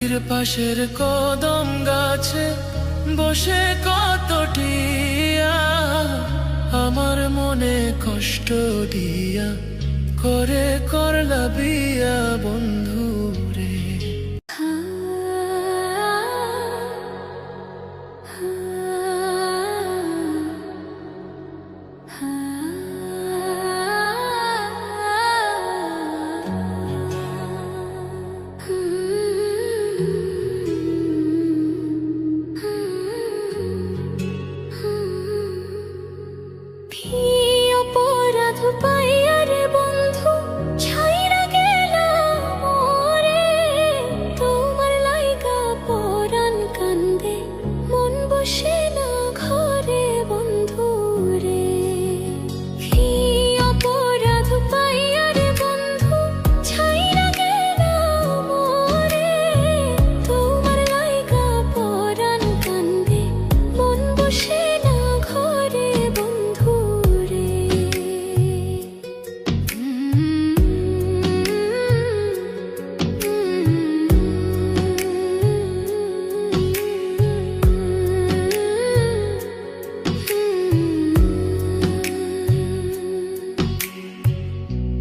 পাশের কদম গাছে বসে কত টিয়া আমার মনে কষ্ট দিয়া করে করলা বিয়া বন্ধু রে।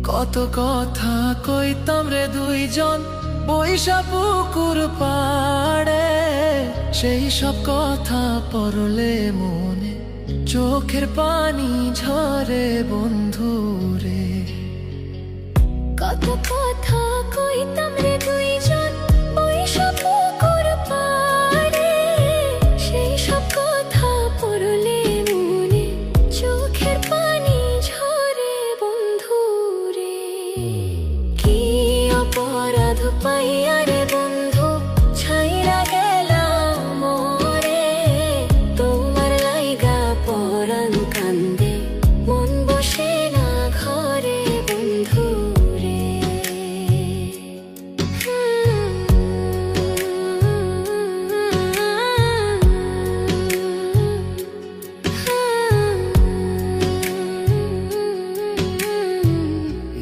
কত কথা কইতাম রে দুইজন বৈশা পুকুর পাড়ে, সেই সব কথা পড়লে মনে চোখের পানি ঝরে বন্ধু রে। কত কথা কইতাম রে দুইজন বৈশা পুকুর পাড়ে, সেই সব কথা পড়লে মনে চোখের পানি ঝরে বন্ধু রে। কি অপরাধ পাইয়া রে বন্ধু ছাইরা গেলাম মোরে, তোমার লাইগা পরাণ কান্দে মন বসে না ঘরে বন্ধু রে।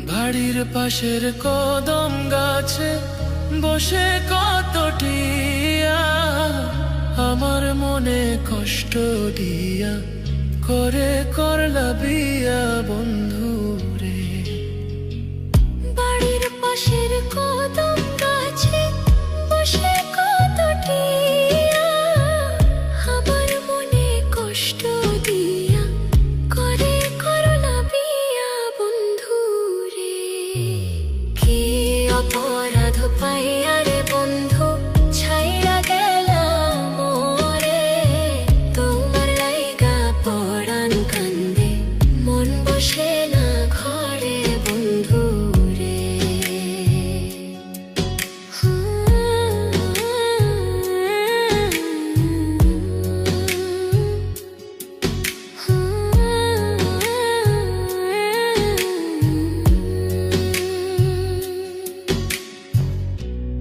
বাড়ির পাশের কদম গাছে বসে কত টিয়া আমার মনে কষ্ট দিয়া করে করলা বিয়া বন্ধু রে। বাড়ির পাশের কদম গাছে বসে কত টিয়া আমার মনে কষ্ট দিয়া করে করলা বিয়া বন্ধু রে। কি অপরাধ পাইয়া রে বন্ধু ছাইরা গেলাম মোরে, তোমার লাইগা পরাণ কান্দে মন বসে না ঘরে বন্ধু রে।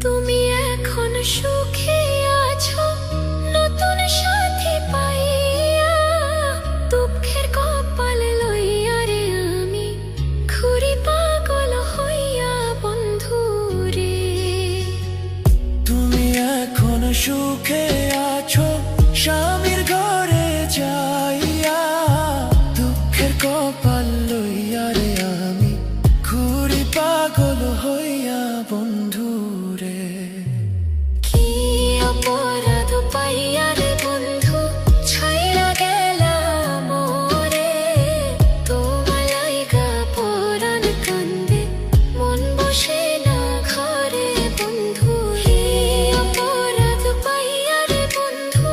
তুমি এখন সুখে আছো নতুন সাথী পাইয়া, দুঃখের কপাল লইয়া রে আমি ঘুরি পাগল হইয়া বন্ধু রে। তুমি এখন সুখে আছো স্বামীর ঘরে যাইয়া, দুঃখের কপাল লইয়া রে আমি ঘুরি পাগল হইয়া বন্ধু রে। কি অপরাধ পাইয়া রে বন্ধু ছাইরা গেলাম মোরে, তোমার লাইগা পরাণ কান্দে মন বসে না ঘরে বন্ধু রে। অপরাধ পাইয়া রে বন্ধু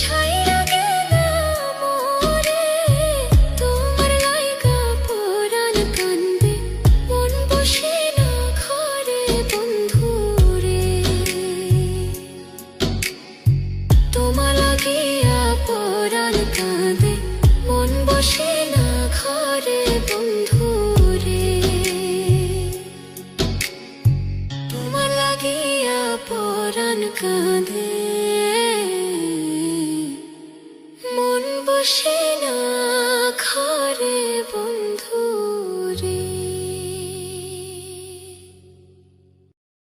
ছাইরা গেলাম মোরে, তোমার লাইগা পরাণ কান্দে মন বসে না ঘরে বন্ধু রে। তোমার লাগিয়া পরাণ কাঁদে মন বসে না ঘরে বন্ধু রে। তোমার লাগিয়া পরাণ কাঁদে মন বসে